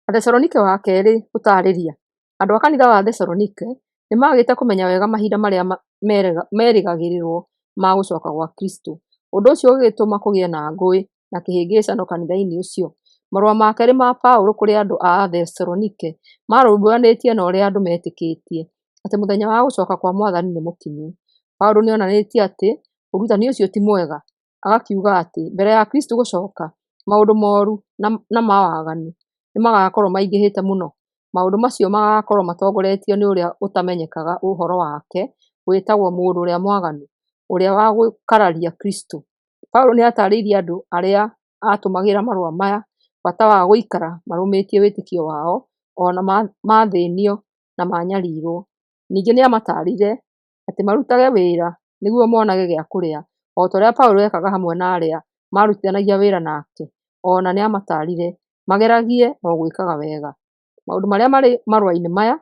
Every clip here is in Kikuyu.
Athesalonike wa kerĩ gũtarĩria. Andũ a kanitha wa Thesalonike nĩ maagĩte kũmenya wega mahinda marĩa merĩgagĩrĩrwo ma gũcoka gwa Kristo. Ũndũ ũcio ũgĩtũma kũgĩe na ngũĩ na kĩhĩngĩcano kanitha-inĩ ũcio. Marũa ma kerĩ ma Paũlũ kũrĩ andũ a Thesalonike marũmbũyanĩtie na ũrĩa andũ metĩkĩtie atĩ mũthenya wa gũcoka kwa Mwathani nĩ mũkinyu. Paũlũ nĩ onanĩtie atĩ ũrutani ũcio ti mwega, agakiuga atĩ mbere ya Kristo gũcoka, maũndũ moru na ma waganu nĩ magakorwo maingĩhĩte mũno. Maũndũ macio magakorwo matongoretio nĩ ũrĩa ũtamenyekaga ũhoro wake wĩtagwo mũndũ ũrĩa mwaganu, ũrĩa wa gũkararia Kristo. Paũlũ nĩ atarĩirie andũ arĩa atũmagĩra marũa maya bata wa gũikara marũmĩtie wĩtĩkio wao ona mathĩnio na manyariirwo. Ningĩ nĩ amatarire atĩ marutage wĩra nĩguo monage gĩa kũrĩa, o ta ũrĩa Paũlũ ekaga hamwe na arĩa marutithanagia wĩra nake. Ona nĩ amatarire mageragie o gwĩkaga wega. Maũndũ marĩa marĩ marũa-inĩ maya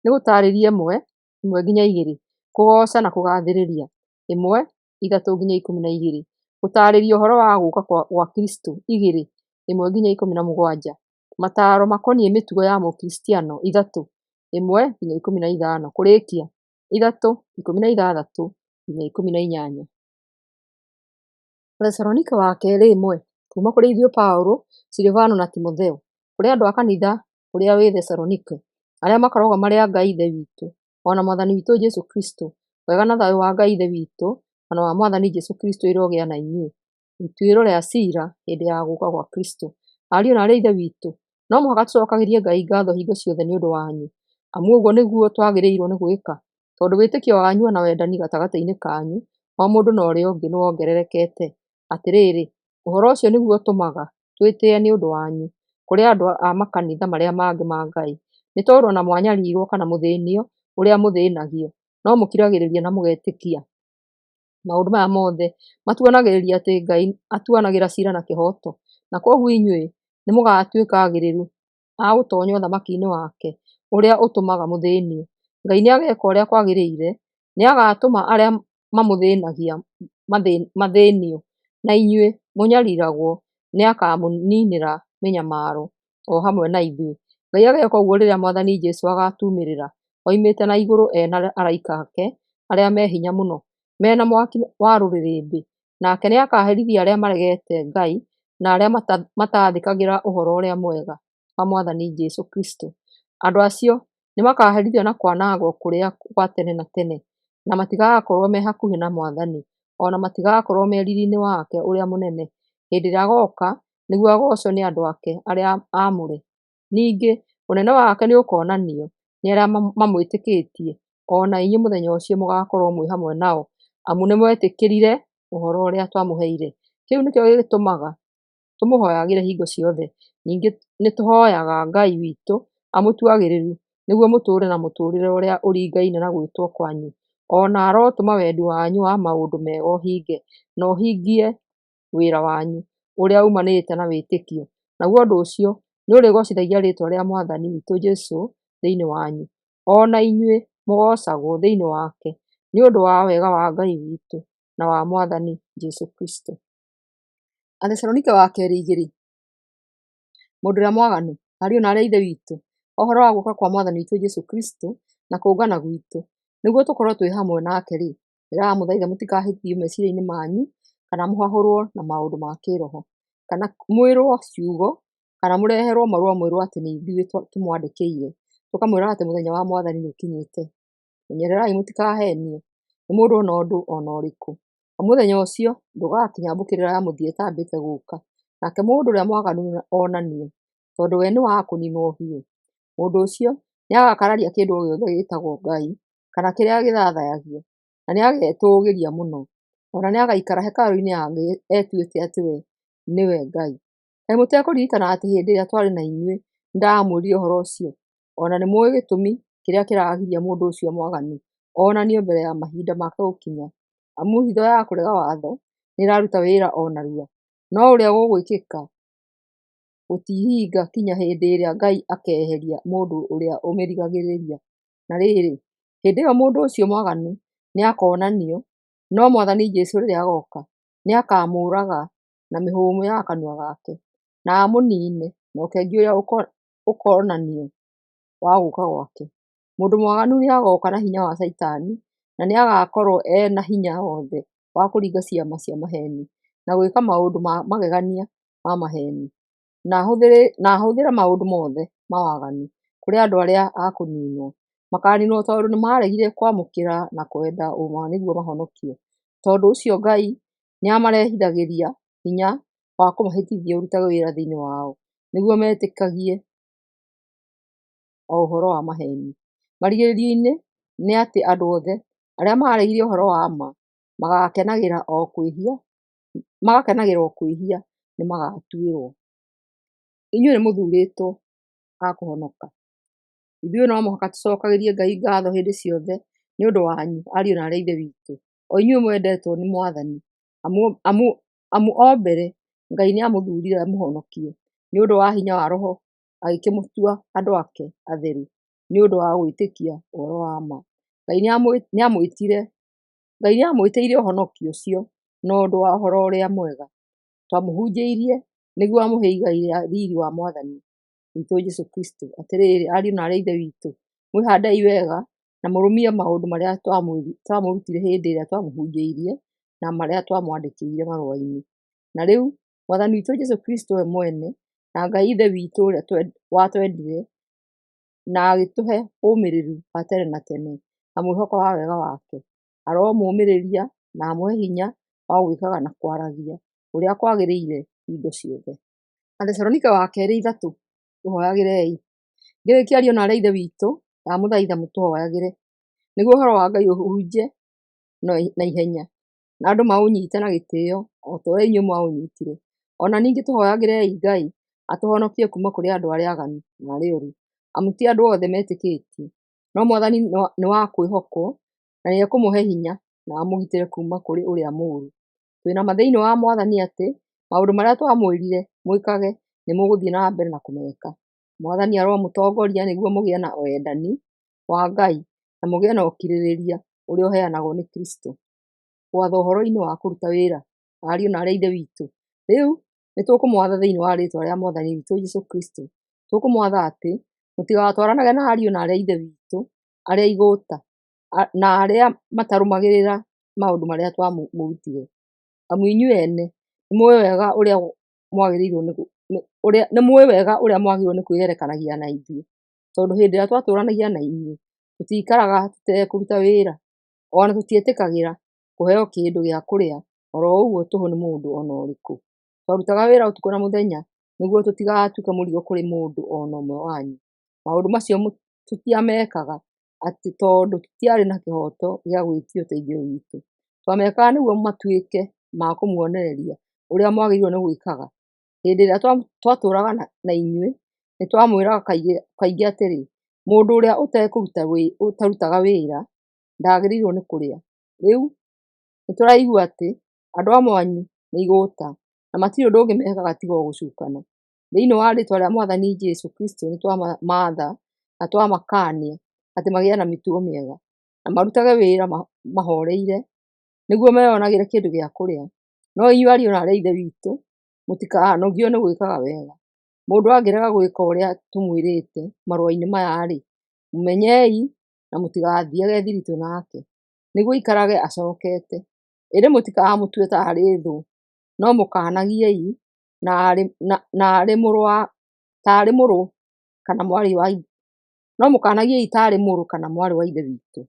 nĩ gũtarĩria 1-2, kũgoca na kũgathĩrĩria 1:3-12, gũtarĩria ũhoro wa gũũka gwa Kristo 2:1-17, mataro makoniĩ mĩtugo ya Mũkristiano 3:1-15, kũrĩkia 3:16-18. Athesalonike wa kerĩ 1. Kuuma kũrĩ ithuĩ Paũlũ, Silivano na Timotheo, kũrĩ andũ a kanitha ũrĩa wĩ Thesalonike, arĩa makoragwo marĩ a Ngai Ithe witũ, o na Mwathani witũ Jesũ Kristo, wega na thayũ wa Ngai Ithe witũ na wa Mwathani Jesũ Kristo irogĩa na inyuĩ. Ituĩro rĩa Sila hĩndĩ ya gũũka gwa Kristo. Ariũ na aarĩ a Ithe witũ, no mũhaka tũcokagĩrie Ngai ngatho hingo ciothe nĩ ũndũ wanyu, amu ũguo nĩguo twagĩrĩirwo nĩ gwĩka, tondũ wĩtĩkio wanyu na wendani gatagatĩ-inĩ kanyu o mũndũ na ũrĩa ũngĩ nĩ wongererekete. Atĩrĩrĩ, ũhoro ũcio nĩguo ũtũmaga twĩtĩĩe nĩ ũndũ wanyu kũrĩ andũ a makanitha marĩa mangĩ ma Ngai. Nĩ tondũ ona mwanyariirwo kana mũthĩĩnio ũrĩa mũthĩĩnagio, no mũkiragĩrĩria na mũgetĩkia. Maũndũ maya mothe matuanagĩrĩria atĩ Ngai atuanagĩra cira na kĩhooto, na kwoguo inyuĩ nĩ mũgatuĩka aagĩrĩru a gũtoonya ũthamaki-inĩ wake ũrĩa ũtũmaga mũthĩĩnio. Ngai nĩ ageeka ũrĩa kwagĩrĩire, nĩ agatũma arĩa mamũthĩĩnagia mathĩĩnio, na inyuĩ mũnyariiragwo nĩ akamũniinĩra mĩnyamaro o hamwe na ithuĩ. Ngai ageeka ũguo rĩrĩa Mwathani Jesũ agatumĩrĩra oimĩte na igũrũ na araika ake arĩa me hinya mũno, mena mwaki wa rũrĩrĩmbĩ. Nake nĩ akaherithia arĩa maregete Ngai na arĩa mataathĩkagĩra ũhoro ũrĩa mwega wa Mwathani Jesũ Kristo. Andũ acio nĩ makaherithio na kwanangwo kũrĩa gwa tene na tene, na matigagakorwo me hakuhĩ na Mwathani, ona matigagakorwo me riiri-inĩ wake ũrĩa mũnene, hĩndĩ ĩrĩa agooka nĩguo agoocwo nĩ andũ ake arĩa aamũre. Ningĩ ũnene wake nĩ ũkoonanio nĩ arĩa mamwĩtĩkĩtie, ona inyuĩ mũthenya ũcio mũgaakorwo mwĩ hamwe nao, amu nĩ mwetĩkĩrire ũhoro ũrĩa twamũheire. Kĩu nĩkĩo gĩtũmaga tũmũhooyagĩre hingo ciothe. Ningĩ nĩ tũhooyaga Ngai witũ amũtuagĩrĩru nĩguo mũtũũre na mũtũũrĩre ũrĩa ũringaine na gwĩtwo kwanyu, ona arotũma wendi wanyu wa maũndũ mega ũhinge, na ũhingie wĩra wanyu ũrĩa umanĩte na wĩtĩkio. Naguo ũndũ ũcio nĩ ũrĩgocithagia rĩĩtwa rĩa Mwathani witũ Jesũ thĩinĩ wanyu, ona inyuĩ mũgoocagwo thĩinĩ wake nĩ ũndũ wa wega wa Ngai witũ na wa Mwathani Jesũ Kristo. Athesalonike wa kerĩ 2. Mũndũ ũrĩa mwaganu, ariũ na aarĩ a Ithe witũ, ũhoro wa gũũka kwa Mwathani witũ Jesũ Kristo na kũngana gwitũ, nĩguo tũkorwo twĩ hamwe nake-rĩ, ndĩramũthaitha mũtikahĩtithio meciiria-inĩ manyu, kana mũhahũrwo na maũndũ ma kĩĩroho, kana mwĩrwo ciugo, kana mũreherwo marũa mwĩrwo atĩ nĩ ithuĩ tũmwandĩkĩire, tũkamwĩra atĩ mũthenya wa Mwathani nĩ ũkinyĩte. Menyererai mũtikaheenio nĩ mũndũ ona ũndũ ona ũrĩkũ, na mũthenya ũcio ndũgakinya mbũkĩrĩra ya mũthia ĩtambĩte gũũka, nake mũndũ ũrĩa mwaganu onanio, tondũ we nĩ wa kũniinwo biũ. Mũndũ ũcio nĩ agakararia kĩndũ o gĩothe gĩĩtagwo Ngai, kana kĩrĩa gĩthathayagio, na nĩ agetũũgĩria mũno, ona nĩ agaikara hekarũ-inĩ ya Ngai etuĩte atĩ we nĩwe Ngai. Kaĩ mũtekũririkana atĩ hĩndĩ ĩrĩa twarĩ na inyuĩ nĩ ndamwĩrire ũhoro ũcio, ona nĩ mũũĩ gĩtũmi kĩrĩa kĩragiria mũndũ ũcio mwaganu onanio mbere ya mahinda make gũkinya, amu hitho ya kũrega watho nĩ ĩraruta wĩra o narua, no ũrĩa gũgwĩkĩka gũtiihinga kinya hĩndĩ ĩrĩa Ngai akeeheria mũndũ ũrĩa ũmĩrigagĩrĩria. Na rĩrĩ, hĩndĩ ĩyo mũndũ ũcio mwaganu nĩ akoonanio, no Mwathani Jesũ rĩrĩa agooka nĩ akamũũraga na mĩhũmũ ya kanua gake, na amũniine na ũkengi ũrĩa ũkonanio wa gũũka gwake. Mũndũ mwaganu nĩagoka na hinya wa Caitani, na nĩagakorwo ena hinya wothe wa kũringa ciama cia maheni na gwĩka maũndũ ma magegania ma maheni, na ahũthĩre maũndũ mothe ma waganu kũrĩ andũ arĩa a kũniinwo. Makaaniinwo tondũ nĩmaregire kwamũkĩra na kwenda ũma nĩguo mahonokio. Tondũ ũcio Ngai nĩamarehithagĩria hinya wa kũmahĩtithia ũrutage wĩra thĩinĩ wao, nĩguo metĩkagie o ũhoro wa maheni. Marigĩrĩrio-inĩ nĩ atĩ andũ othe arĩa maregire ũhoro wa ma magakenagĩra o kwĩhia nĩmagatuĩrwo. Inyuĩ nĩmũthurĩtwo a kũhonoka. Ithuĩ no mũhaka tũcokagĩrie Ngai ngatho hĩndĩ ciothe nĩ ũndũ wanyu, ariũ na aarĩ a Ithe witũ, o inyuĩ mwendetwo nĩ Mwathani, amu o mbere Ngai nĩamũthurire amũhonokie nĩ ũndũ wa hinya wa Roho, agĩkĩmũtua andũ ake atheru nĩ ũndũ wa gwĩtĩkia ũhoro wa ma. Ngai nĩamwĩtĩire ũhonokio ũcio na ũndũ wa ũhoro ũrĩa mwega twamũhunjĩirie, nĩguo amũhe igai rĩa riiri wa Mwathani witũ Jesũ Kristo. Atĩrĩrĩ, ariũ na aarĩ a Ithe witũ, mwĩhandei wega na mũrũmie maũndũ marĩa twamũrutire hĩndĩ ĩrĩa twamũhunjĩirie na marĩa twamwandĩkĩire marũa-inĩ. Na rĩu Mwathani witũ Jesũ Kristo we mwene na Ngai Ithe witũ ũrĩa watwendire na agĩtũhe ũũmĩrĩru wa tene na tene na mwĩhoko wa wega wake, aromũũmĩrĩria na amũhe hinya wa gwĩkaga na kwaragia ũrĩa kwagĩrĩire hingo ciothe. Athesalonike wa kerĩ 3, tũhoyagĩrei. Ngĩrĩkia ariũ na aarĩ a Ithe witũ, ndamũthaitha mũtũhoyagĩre nĩguo ũhoro wa Ngai ũhunje na ihenya na andũ maũnyiite na gĩtĩĩo o ta ũrĩa inyuĩ mwaũnyiitire. Ona ningĩ tũhoyagĩrei Ngai atũhonokie kuuma kũrĩ andũ arĩa aaganu na arĩa ooru, amu ti andũ othe metĩkĩtie. No Mwathani nĩ wa kwĩhokwo na nĩekũmũhe hinya na amũgitĩre kuuma kũrĩ ũrĩa mũũru. Twĩna ma thĩinĩ wa Mwathani atĩ maũndũ marĩa twamwĩrire mwĩkage nĩmũgũthiĩ na mbere na kũmeka. Mwathani aromũtongoria nĩguo mũgĩe na wendani wa Ngai na mũgĩe na ũkirĩrĩria ũrĩa ũheanagwo nĩ Kristo. Gwatha ũhoro-inĩ wa kũruta wĩra, ariũ na aarĩ a Ithe witũ, rĩu nĩtũkũmwatha thĩinĩ wa rĩĩtwa rĩa Mwathani witũ Jesũ Kristo. Tũkũmwatha atĩ mũtigatwaranage na ariũ na aarĩ a Ithe witũ arĩa igũũta na arĩa matarũmagĩrĩra maũndũ marĩa twamũrutire, amu inyuĩ ene nĩmũũĩ wega ũrĩa mwagĩrĩirwo nĩ kwĩgerekanagia na ithuĩ. Tondũ hĩndĩ ĩrĩa twatũũranagia na inyuĩ tũtiikaraga tũtekũruta wĩra, ona tũtietĩkagĩra kũheo kĩndũ gĩa kũrĩa oro ũguo tũhũ nĩ mũndũ ona ũrĩkũ. Twarutaga wĩra ũtukũ na mũthenya nĩguo tũtigatuĩke mũrigo kũrĩ mũndũ ona ũmwe wanyu. Maũndũ macio tũtiamekaga atĩ tondũ tũtiarĩ na kĩhooto gĩa gwĩtia ũteithio witũ. Twamekaga nĩguo matuĩke ma kũmuonereria ũrĩa mwagĩrĩirwo nĩ gwĩkaga. Hĩndĩ ĩrĩa twatũũraga na inyuĩ nĩtwamwĩraga kaingĩ atĩrĩ, mũndũ ũrĩa ũtarutaga wĩra ndagĩrĩirwo nĩ kũrĩa. Rĩu nĩtũraigua atĩ andũ amwe anyu nĩ igũũta na matirĩ ũndũ ũngĩ mekaga tiga o gũcukana. Thĩinĩ wa rĩĩtwa rĩa Mwathani Jesũ Kristo nĩtwamaatha na twamakaania atĩ magĩe na mĩtugo mĩega na marutage wĩra mahoreire nĩguo meyonagĩre kĩndũ gĩa kũrĩa. No inyuĩ ariũ na aarĩ a Ithe witũ, mũtikanogio nĩ gwĩkaga wega. Mũndũ angĩrega gwĩka ũrĩa tũmwĩrĩte marũa-inĩ maya-rĩ, mũmenyei na mũtigathiage thiritũ nake, nĩguo aikarage acokete. Ĩndĩ mũtikamũtue tarĩ thũ, no mũkaanagiei tarĩ mũrũ kana mwarĩ wa Ithe witũ.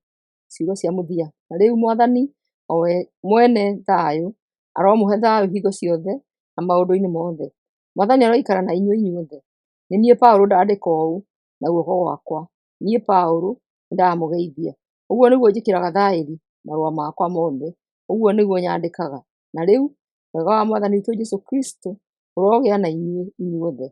Ciugo cia mũthia. Na rĩu Mwathani o we mwene thayũ aromũhe thayũ hingo ciothe na maũndũ-inĩ mothe. Mwathani aroikara na inyuĩ inyuothe. Nĩ niĩ Paũlũ ndandĩka ũũ na guoko gwakwa. Niĩ Paũlũ nĩndamũgeithia. Ũguo nĩguo njĩkĩraga thaĩri marũa makwa mothe. Ũguo nĩguo nyandĩkaga. Na rĩu wega wa Mwathani witũ Jesũ Kristo ũrogĩa na inyuĩ inyuothe.